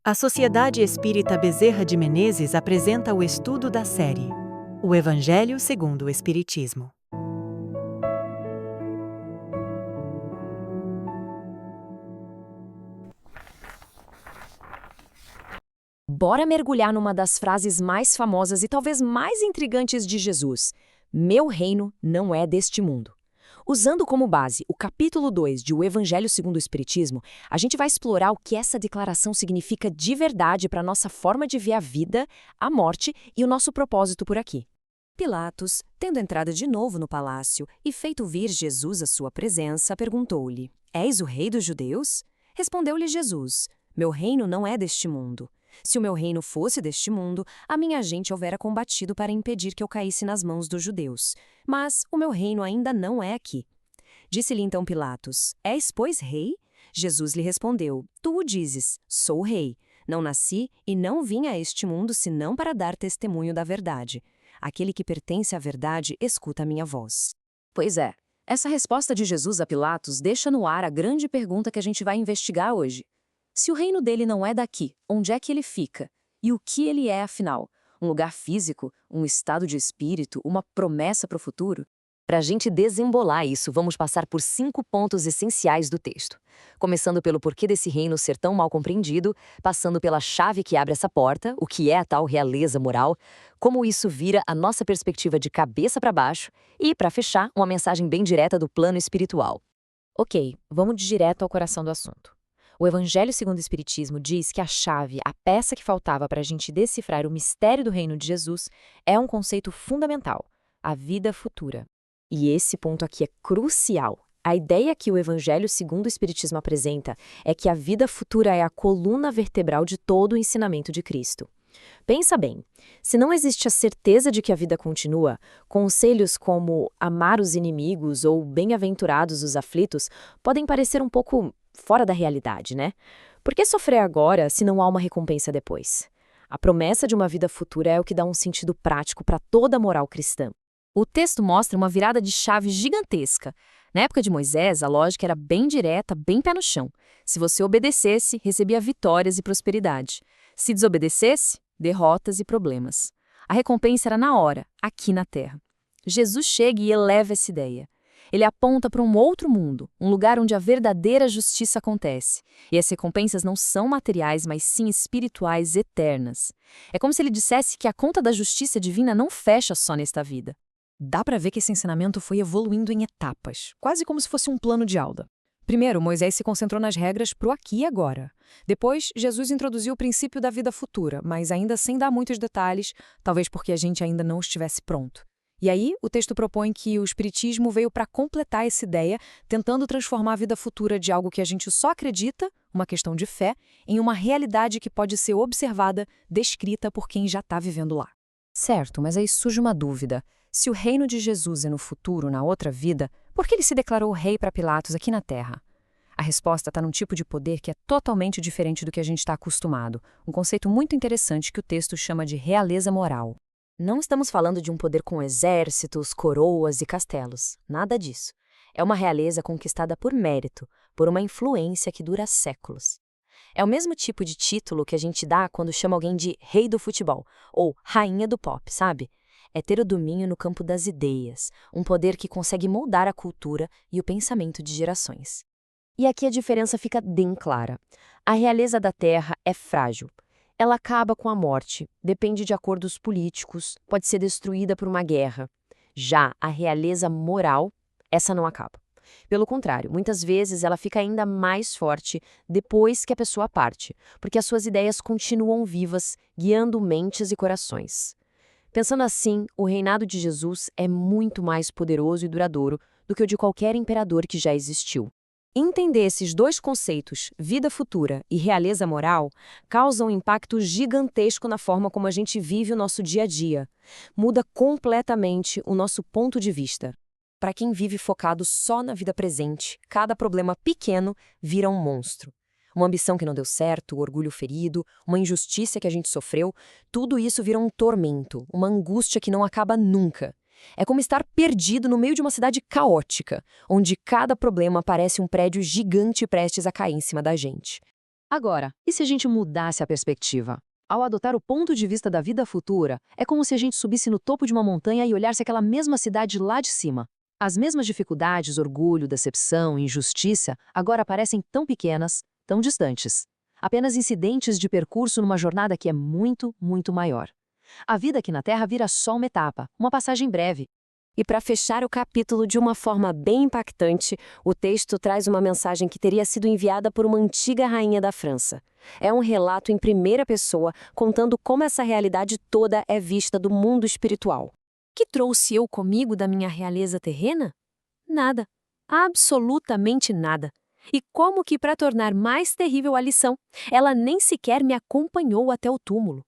A Sociedade Espírita Bezerra de Menezes apresenta o estudo da série O Evangelho segundo o Espiritismo. Bora mergulhar numa das frases mais famosas e talvez mais intrigantes de Jesus: Meu reino não é deste mundo. Usando como base o capítulo 2 de O Evangelho segundo o Espiritismo, a gente vai explorar o que essa declaração significa de verdade para a nossa forma de ver a vida, a morte e o nosso propósito por aqui. Pilatos, tendo entrado de novo no palácio e feito vir Jesus à sua presença, perguntou-lhe: És o rei dos judeus? Respondeu-lhe Jesus: Meu reino não é deste mundo. Se o meu reino fosse deste mundo, a minha gente houvera combatido para impedir que eu caísse nas mãos dos judeus. Mas o meu reino ainda não é aqui. Disse-lhe então Pilatos: És, pois, rei? Jesus lhe respondeu: Tu o dizes, sou rei. Não nasci e não vim a este mundo senão para dar testemunho da verdade. Aquele que pertence à verdade escuta a minha voz. Pois é, essa resposta de Jesus a Pilatos deixa no ar a grande pergunta que a gente vai investigar hoje. Se o reino dele não é daqui, onde é que ele fica? E o que ele é, afinal? Um lugar físico? Um estado de espírito? Uma promessa para o futuro? Para a gente desembolar isso, vamos passar por 5 pontos essenciais do texto. Começando pelo porquê desse reino ser tão mal compreendido, passando pela chave que abre essa porta, o que é a tal realeza moral, como isso vira a nossa perspectiva de cabeça para baixo e, para fechar, uma mensagem bem direta do plano espiritual. Ok, vamos direto ao coração do assunto. O Evangelho segundo o Espiritismo diz que a chave, a peça que faltava para a gente decifrar o mistério do reino de Jesus, é um conceito fundamental: a vida futura. E esse ponto aqui é crucial. A ideia que o Evangelho segundo o Espiritismo apresenta é que a vida futura é a coluna vertebral de todo o ensinamento de Cristo. Pensa bem, se não existe a certeza de que a vida continua, conselhos como amar os inimigos ou bem-aventurados os aflitos podem parecer um pouco fora da realidade, né? Por que sofrer agora se não há uma recompensa depois? A promessa de uma vida futura é o que dá um sentido prático para toda a moral cristã. O texto mostra uma virada de chave gigantesca. Na época de Moisés, a lógica era bem direta, bem pé no chão. Se você obedecesse, recebia vitórias e prosperidade. Se desobedecesse, derrotas e problemas. A recompensa era na hora, aqui na terra. Jesus chega e eleva essa ideia. Ele aponta para um outro mundo, um lugar onde a verdadeira justiça acontece. E as recompensas não são materiais, mas sim espirituais eternas. É como se ele dissesse que a conta da justiça divina não fecha só nesta vida. Dá para ver que esse ensinamento foi evoluindo em etapas, quase como se fosse um plano de aula. Primeiro, Moisés se concentrou nas regras para o aqui e agora. Depois, Jesus introduziu o princípio da vida futura, mas ainda sem dar muitos detalhes, talvez porque a gente ainda não estivesse pronto. E aí, o texto propõe que o Espiritismo veio para completar essa ideia, tentando transformar a vida futura de algo que a gente só acredita, uma questão de fé, em uma realidade que pode ser observada, descrita por quem já está vivendo lá. Certo, mas aí surge uma dúvida. Se o reino de Jesus é no futuro, na outra vida, por que ele se declarou rei para Pilatos aqui na Terra? A resposta está num tipo de poder que é totalmente diferente do que a gente está acostumado, um conceito muito interessante que o texto chama de realeza moral. Não estamos falando de um poder com exércitos, coroas e castelos. Nada disso. É uma realeza conquistada por mérito, por uma influência que dura séculos. É o mesmo tipo de título que a gente dá quando chama alguém de rei do futebol, ou rainha do pop, sabe? É ter o domínio no campo das ideias, um poder que consegue moldar a cultura e o pensamento de gerações. E aqui a diferença fica bem clara. A realeza da terra é frágil. Ela acaba com a morte, depende de acordos políticos, pode ser destruída por uma guerra. Já a realeza moral, essa não acaba. Pelo contrário, muitas vezes ela fica ainda mais forte depois que a pessoa parte, porque as suas ideias continuam vivas, guiando mentes e corações. Pensando assim, o reinado de Jesus é muito mais poderoso e duradouro do que o de qualquer imperador que já existiu. Entender esses dois conceitos, vida futura e realeza moral, causa um impacto gigantesco na forma como a gente vive o nosso dia a dia. Muda completamente o nosso ponto de vista. Para quem vive focado só na vida presente, cada problema pequeno vira um monstro. Uma ambição que não deu certo, o orgulho ferido, uma injustiça que a gente sofreu, tudo isso vira um tormento, uma angústia que não acaba nunca. É como estar perdido no meio de uma cidade caótica, onde cada problema parece um prédio gigante prestes a cair em cima da gente. Agora, e se a gente mudasse a perspectiva? Ao adotar o ponto de vista da vida futura, é como se a gente subisse no topo de uma montanha e olhasse aquela mesma cidade lá de cima. As mesmas dificuldades, orgulho, decepção, injustiça, agora parecem tão pequenas, tão distantes. Apenas incidentes de percurso numa jornada que é muito, muito maior. A vida aqui na Terra vira só uma etapa, uma passagem breve. E para fechar o capítulo de uma forma bem impactante, o texto traz uma mensagem que teria sido enviada por uma antiga rainha da França. É um relato em primeira pessoa, contando como essa realidade toda é vista do mundo espiritual. Que trouxe eu comigo da minha realeza terrena? Nada. Absolutamente nada. E como que, para tornar mais terrível a lição, ela nem sequer me acompanhou até o túmulo.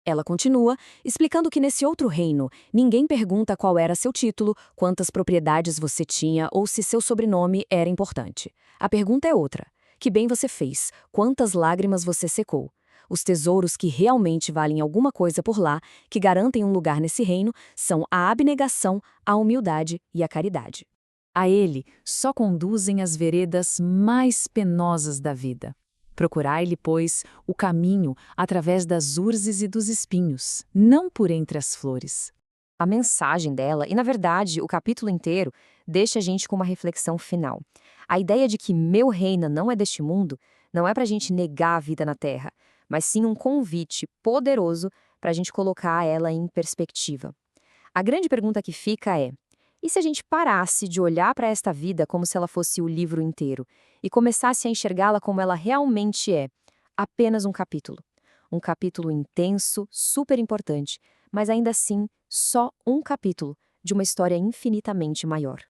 Ela continua, explicando que nesse outro reino, ninguém pergunta qual era seu título, quantas propriedades você tinha ou se seu sobrenome era importante. A pergunta é outra. Que bem você fez? Quantas lágrimas você secou? Os tesouros que realmente valem alguma coisa por lá, que garantem um lugar nesse reino, são a abnegação, a humildade e a caridade. A ele só conduzem as veredas mais penosas da vida. Procurai-lhe, pois, o caminho através das urzes e dos espinhos, não por entre as flores. A mensagem dela, e na verdade o capítulo inteiro, deixa a gente com uma reflexão final. A ideia de que meu reino não é deste mundo, não é para a gente negar a vida na Terra, mas sim um convite poderoso para a gente colocar ela em perspectiva. A grande pergunta que fica é: e se a gente parasse de olhar para esta vida como se ela fosse o livro inteiro e começasse a enxergá-la como ela realmente é, apenas um capítulo? Um capítulo intenso, super importante, mas ainda assim só um capítulo de uma história infinitamente maior.